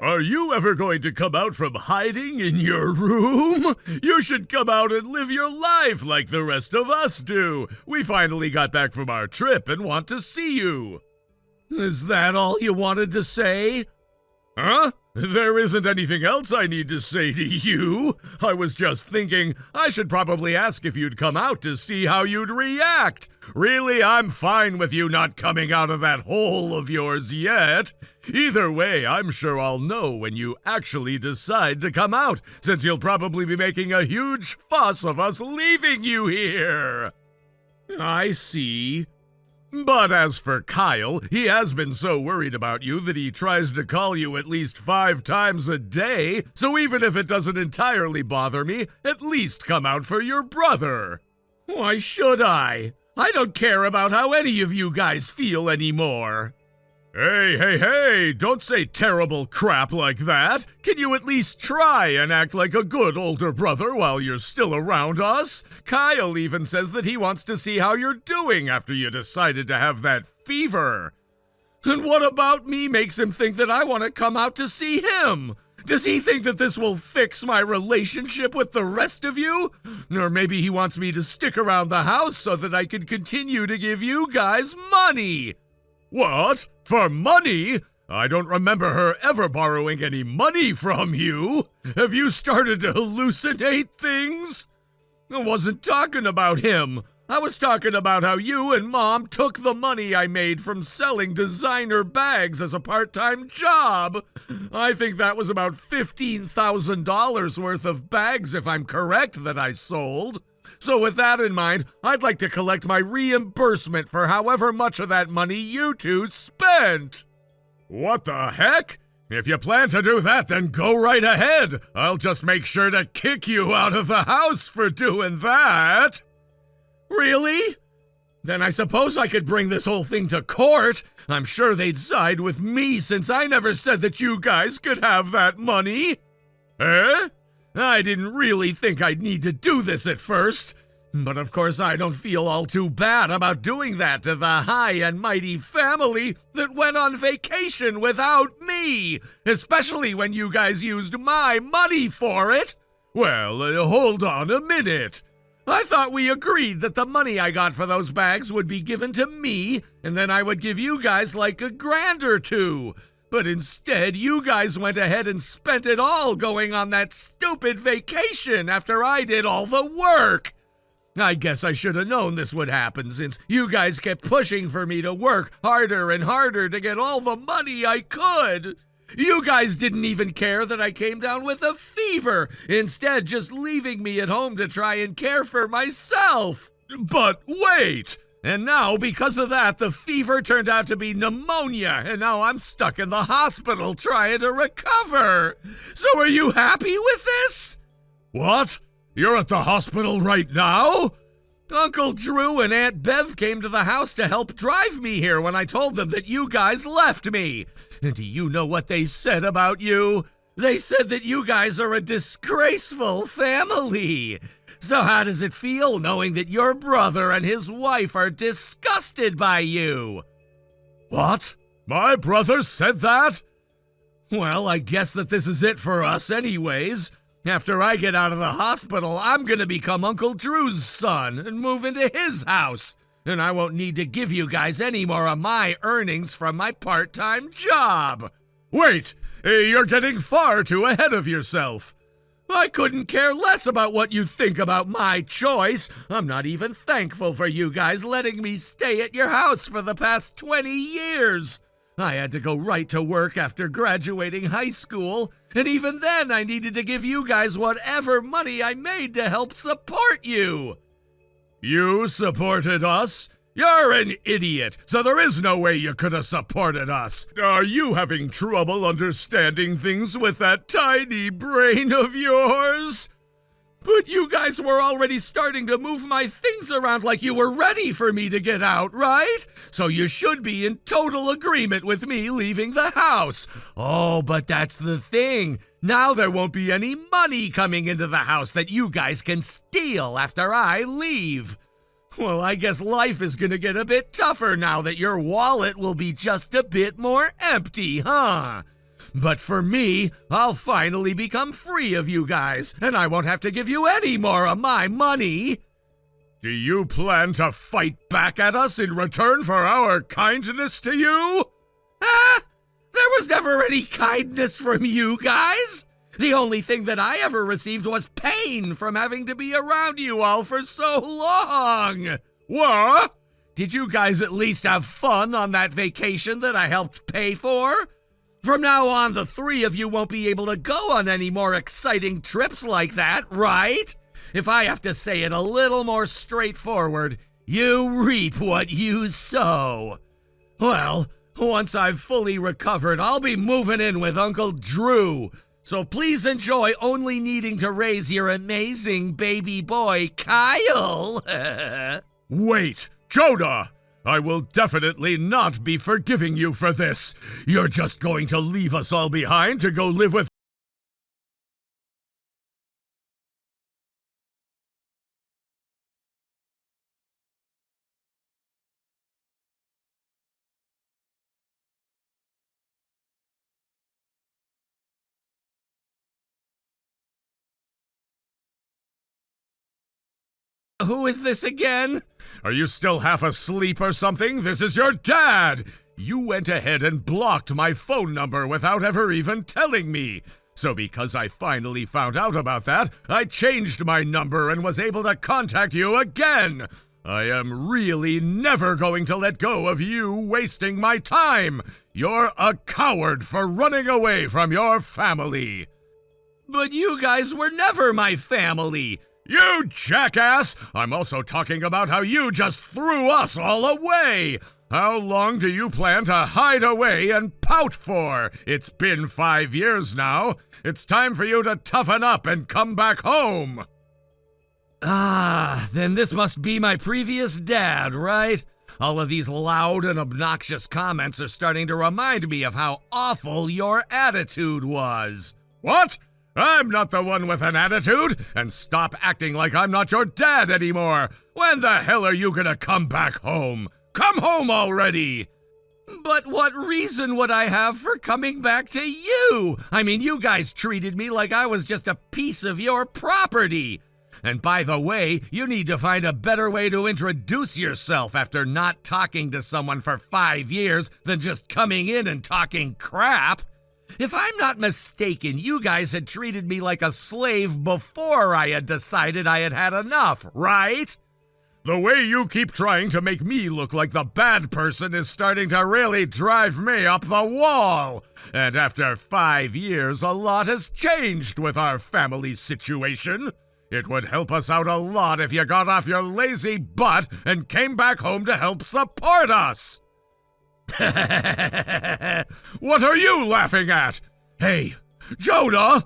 Are you ever going to come out from hiding in your room? You should come out and live your life like the rest of us do. We finally got back from our trip and want to see you. Is that all you wanted to say? Huh? There isn't anything else I need to say to you. I was just thinking I should probably ask if you'd come out to see how you'd react. Really, I'm fine with you not coming out of that hole of yours yet. Either way, I'm sure I'll know when you actually decide to come out, since you'll probably be making a huge fuss of us leaving you here. I see. But as for Kyle, he has been so worried about you that he tries to call you at least 5 times a day, so even if it doesn't entirely bother me, at least come out for your brother. Why should I? I don't care about how any of you guys feel anymore. Hey, don't say terrible crap like that. Can you at least try and act like a good older brother while you're still around us? Kyle even says that he wants to see how you're doing after you decided to have that fever. And what about me makes him think that I want to come out to see him? Does he think that this will fix my relationship with the rest of you? Or maybe he wants me to stick around the house so that I can continue to give you guys money. What? For money? I don't remember her ever borrowing any money from you. Have you started to hallucinate things? I wasn't talking about him. I was talking about how you and Mom took the money I made from selling designer bags as a part-time job. I think that was about $15,000 worth of bags, if I'm correct, that I sold. So with that in mind, I'd like to collect my reimbursement for however much of that money you two spent. What the heck? If you plan to do that, then go right ahead. I'll just make sure to kick you out of the house for doing that. Really? Then I suppose I could bring this whole thing to court. I'm sure they'd side with me since I never said that you guys could have that money. Eh? I didn't really think I'd need to do this at first, but of course I don't feel all too bad about doing that to the high and mighty family that went on vacation without me, especially when you guys used my money for it. Well, hold on a minute. I thought we agreed that the money I got for those bags would be given to me, and then I would give you guys like $1,000 or $2. But instead, you guys went ahead and spent it all going on that stupid vacation after I did all the work. I guess I should have known this would happen since you guys kept pushing for me to work harder and harder to get all the money I could. You guys didn't even care that I came down with a fever, instead just leaving me at home to try and care for myself. But wait! And now, because of that, the fever turned out to be pneumonia, and now I'm stuck in the hospital trying to recover. So are you happy with this? What? You're at the hospital right now? Uncle Drew and Aunt Bev came to the house to help drive me here when I told them that you guys left me. And do you know what they said about you? They said that you guys are a disgraceful family. So how does it feel knowing that your brother and his wife are disgusted by you? What? My brother said that? Well, I guess that this is it for us anyways. After I get out of the hospital, I'm gonna become Uncle Drew's son and move into his house. And I won't need to give you guys any more of my earnings from my part-time job. Wait, you're getting far too ahead of yourself. I couldn't care less about what you think about my choice. I'm not even thankful for you guys letting me stay at your house for the past 20 years. I had to go right to work after graduating high school, and even then I needed to give you guys whatever money I made to help support you. You supported us? You're an idiot, so there is no way you could have supported us. Are you having trouble understanding things with that tiny brain of yours? But you guys were already starting to move my things around like you were ready for me to get out, right? So you should be in total agreement with me leaving the house. Oh, but that's the thing. Now there won't be any money coming into the house that you guys can steal after I leave. Well, I guess life is gonna get a bit tougher now that your wallet will be just a bit more empty, huh? But for me, I'll finally become free of you guys, and I won't have to give you any more of my money. Do you plan to fight back at us in return for our kindness to you? There was never any kindness from you guys. The only thing that I ever received was pain from having to be around you all for so long. What? Did you guys at least have fun on that vacation that I helped pay for? From now on, the three of you won't be able to go on any more exciting trips like that, right? If I have to say it a little more straightforward, you reap what you sow. Well, once I've fully recovered, I'll be moving in with Uncle Drew. So please enjoy only needing to raise your amazing baby boy, Kyle. Wait, Jonah! I will definitely not be forgiving you for this. You're just going to leave us all behind to go live with... Who is this again? Are you still half asleep or something? This is your dad! You went ahead and blocked my phone number without ever even telling me. So because I finally found out about that, I changed my number and was able to contact you again. I am really never going to let go of you wasting my time. You're a coward for running away from your family. But you guys were never my family. You jackass! I'm also talking about how you just threw us all away! How long do you plan to hide away and pout for? It's been 5 years now. It's time for you to toughen up and come back home! Then this must be my previous dad, right? All of these loud and obnoxious comments are starting to remind me of how awful your attitude was. What? I'm not the one with an attitude, and stop acting like I'm not your dad anymore. When the hell are you gonna come back home? Come home already! But what reason would I have for coming back to you? I mean, you guys treated me like I was just a piece of your property. And by the way, you need to find a better way to introduce yourself after not talking to someone for 5 years than just coming in and talking crap. If I'm not mistaken, you guys had treated me like a slave before I had decided I had had enough, right? The way you keep trying to make me look like the bad person is starting to really drive me up the wall. And after 5 years, a lot has changed with our family situation. It would help us out a lot if you got off your lazy butt and came back home to help support us. What are you laughing at? Hey, Jonah,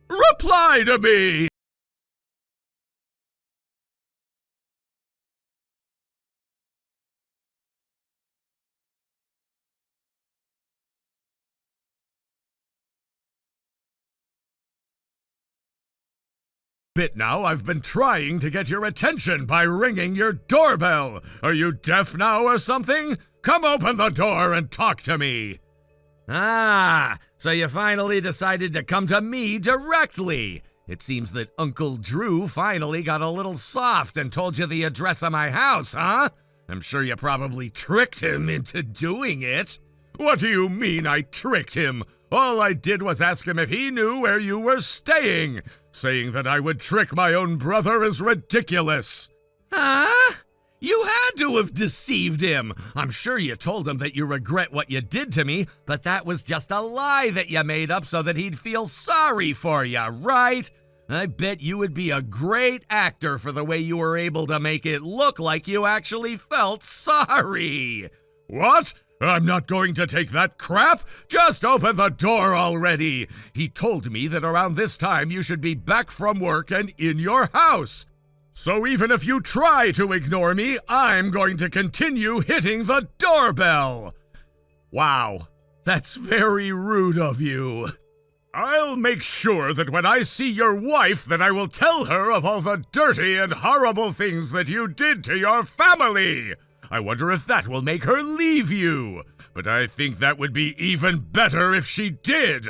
reply to me! Now, I've been trying to get your attention by ringing your doorbell. Are you deaf now or something? Come open the door and talk to me. So you finally decided to come to me directly. It seems that Uncle Drew finally got a little soft and told you the address of my house, huh? I'm sure you probably tricked him into doing it. What do you mean I tricked him? All I did was ask him if he knew where you were staying. Saying that I would trick my own brother is ridiculous. Huh? You had to have deceived him. I'm sure you told him that you regret what you did to me, but that was just a lie that you made up so that he'd feel sorry for you, right? I bet you would be a great actor for the way you were able to make it look like you actually felt sorry. What? I'm not going to take that crap. Just open the door already. He told me that around this time you should be back from work and in your house. So even if you try to ignore me, I'm going to continue hitting the doorbell. Wow, that's very rude of you. I'll make sure that when I see your wife that I will tell her of all the dirty and horrible things that you did to your family. I wonder if that will make her leave you. but I think that would be even better if she did.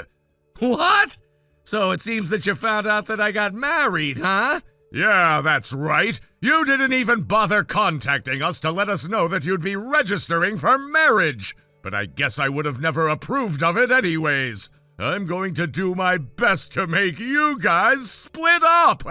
What? So it seems that you found out that I got married, huh? Yeah, that's right. You didn't even bother contacting us to let us know that you'd be registering for marriage. But I guess I would have never approved of it anyways. I'm going to do my best to make you guys split up.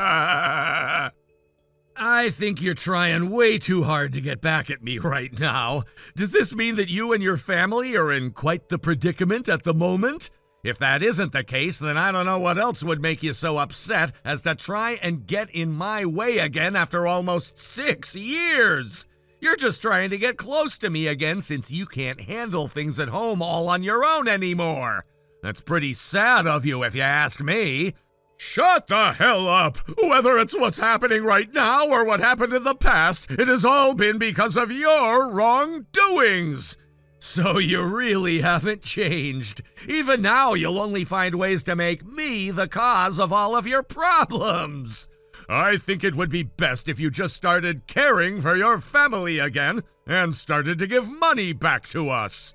I think you're trying way too hard to get back at me right now. Does this mean that you and your family are in quite the predicament at the moment? If that isn't the case, then I don't know what else would make you so upset as to try and get in my way again after almost 6 years. You're just trying to get close to me again since you can't handle things at home all on your own anymore. That's pretty sad of you if you ask me. Shut the hell up! Whether it's what's happening right now or what happened in the past, it has all been because of your wrongdoings. So you really haven't changed. Even now, you'll only find ways to make me the cause of all of your problems. I think it would be best if you just started caring for your family again and started to give money back to us.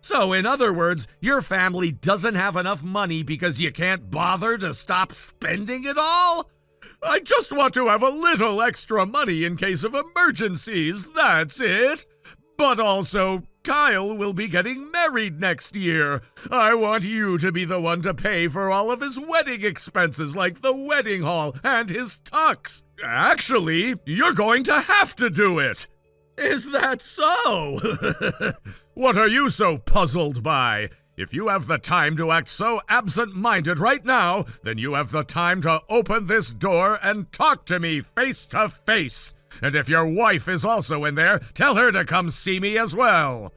So, in other words, your family doesn't have enough money because you can't bother to stop spending it all? I just want to have a little extra money in case of emergencies, that's it. But also, Kyle will be getting married next year. I want you to be the one to pay for all of his wedding expenses, like the wedding hall and his tux. Actually, you're going to have to do it. Is that so? What are you so puzzled by? If you have the time to act so absent-minded right now, then you have the time to open this door and talk to me face to face. And if your wife is also in there, tell her to come see me as well.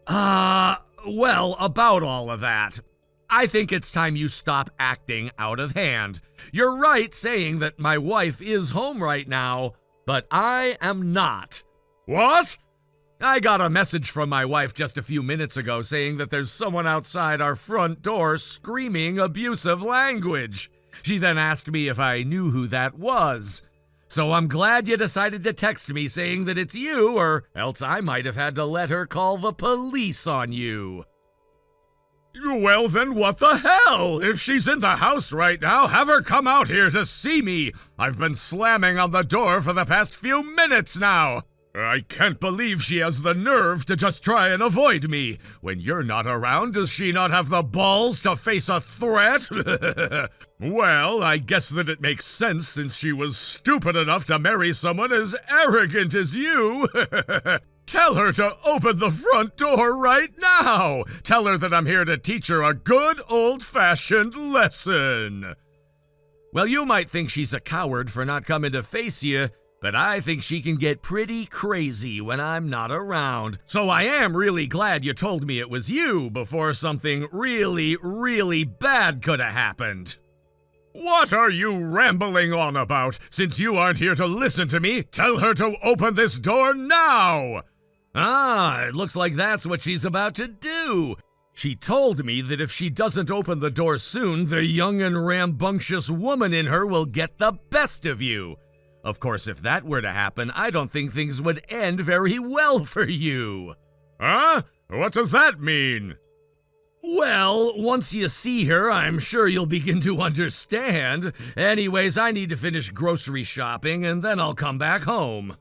Well, about all of that. I think it's time you stop acting out of hand. You're right saying that my wife is home right now, but I am not. What? I got a message from my wife just a few minutes ago saying that there's someone outside our front door screaming abusive language. She then asked me if I knew who that was. So I'm glad you decided to text me saying that it's you, or else I might have had to let her call the police on you. Well then, what the hell? If she's in the house right now, have her come out here to see me. I've been slamming on the door for the past few minutes now. I can't believe she has the nerve to just try and avoid me. When you're not around, does she not have the balls to face a threat? Well, I guess that it makes sense since she was stupid enough to marry someone as arrogant as you. Tell her to open the front door right now. Tell her that I'm here to teach her a good old-fashioned lesson. Well, you might think she's a coward for not coming to face you, but I think she can get pretty crazy when I'm not around. So I am really glad you told me it was you before something really, really bad could have happened. What are you rambling on about? Since you aren't here to listen to me, tell her to open this door now! It looks like that's what she's about to do. She told me that if she doesn't open the door soon, the young and rambunctious woman in her will get the best of you. Of course, if that were to happen, I don't think things would end very well for you. Huh? What does that mean? Well, once you see her, I'm sure you'll begin to understand. Anyways, I need to finish grocery shopping, and then I'll come back home.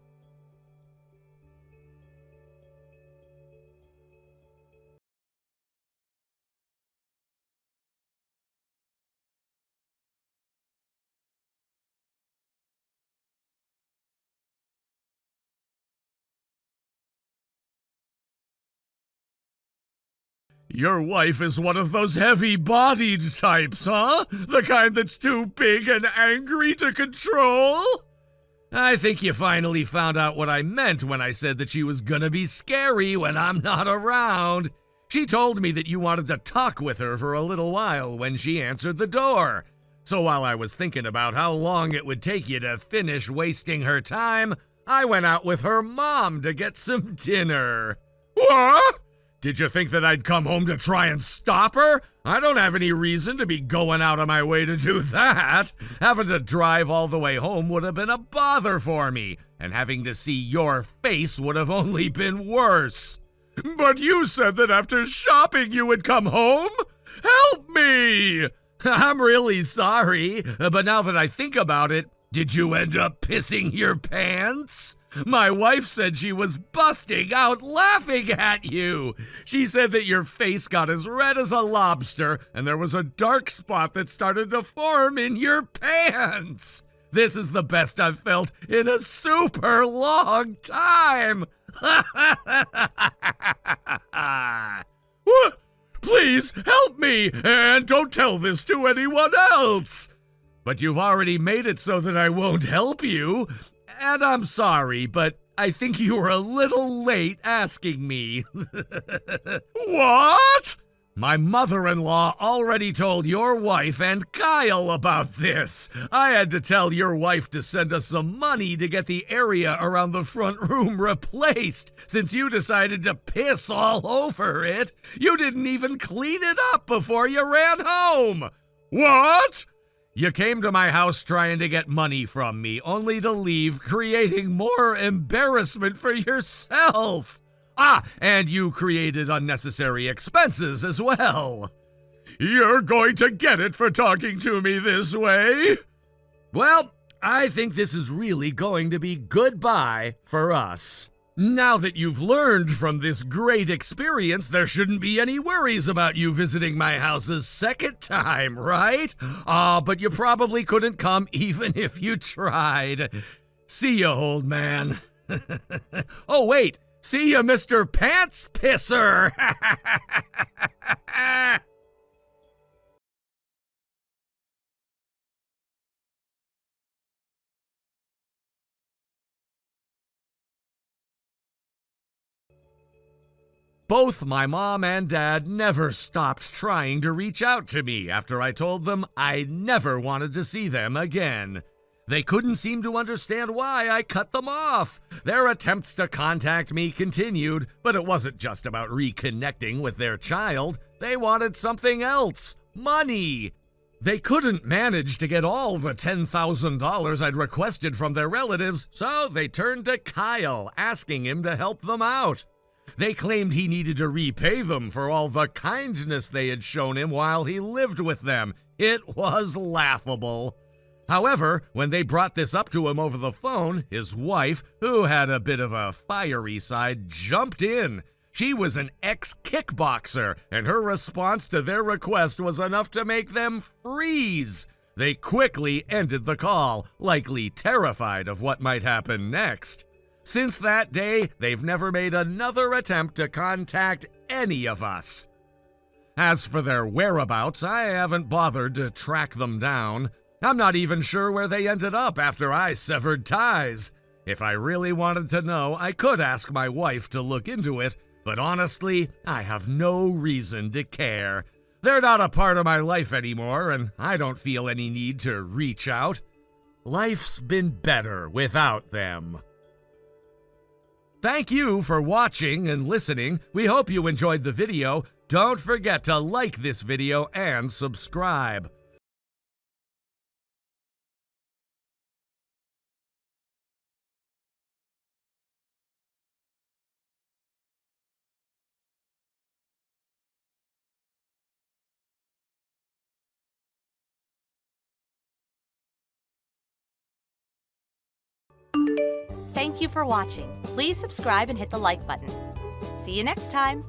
Your wife is one of those heavy-bodied types, huh? The kind that's too big and angry to control? I think you finally found out what I meant when I said that she was gonna be scary when I'm not around. She told me that you wanted to talk with her for a little while when she answered the door. So while I was thinking about how long it would take you to finish wasting her time, I went out with her mom to get some dinner. What? Did you think that I'd come home to try and stop her? I don't have any reason to be going out of my way to do that. Having to drive all the way home would have been a bother for me, and having to see your face would have only been worse. But you said that after shopping you would come home? Help me! I'm really sorry, but now that I think about it, did you end up pissing your pants? My wife said she was busting out laughing at you. She said that your face got as red as a lobster and there was a dark spot that started to form in your pants. This is the best I've felt in a super long time. Please help me, and don't tell this to anyone else. But you've already made it so that I won't help you. And I'm sorry, but I think you were a little late asking me. What? My mother-in-law already told your wife and Kyle about this. I had to tell your wife to send us some money to get the area around the front room replaced, since you decided to piss all over it. You didn't even clean it up before you ran home. What? You came to my house trying to get money from me, only to leave, creating more embarrassment for yourself. And you created unnecessary expenses as well. You're going to get it for talking to me this way? Well, I think this is really going to be goodbye for us. Now that you've learned from this great experience, there shouldn't be any worries about you visiting my house a second time, right? But you probably couldn't come even if you tried. See ya, old man. Oh, wait. See ya, Mr. Pants Pisser! Both my mom and dad never stopped trying to reach out to me after I told them I never wanted to see them again. They couldn't seem to understand why I cut them off. Their attempts to contact me continued, but it wasn't just about reconnecting with their child. They wanted something else. Money. They couldn't manage to get all the $10,000 I'd requested from their relatives, so they turned to Kyle, asking him to help them out. They claimed he needed to repay them for all the kindness they had shown him while he lived with them. It was laughable. However, when they brought this up to him over the phone, his wife, who had a bit of a fiery side, jumped in. She was an ex-kickboxer, and her response to their request was enough to make them freeze. They quickly ended the call, likely terrified of what might happen next. Since that day, they've never made another attempt to contact any of us. As for their whereabouts, I haven't bothered to track them down. I'm not even sure where they ended up after I severed ties. If I really wanted to know, I could ask my wife to look into it, but honestly, I have no reason to care. They're not a part of my life anymore, and I don't feel any need to reach out. Life's been better without them. Thank you for watching and listening. We hope you enjoyed the video. Don't forget to like this video and subscribe. Thank you for watching. Please subscribe and hit the like button. See you next time.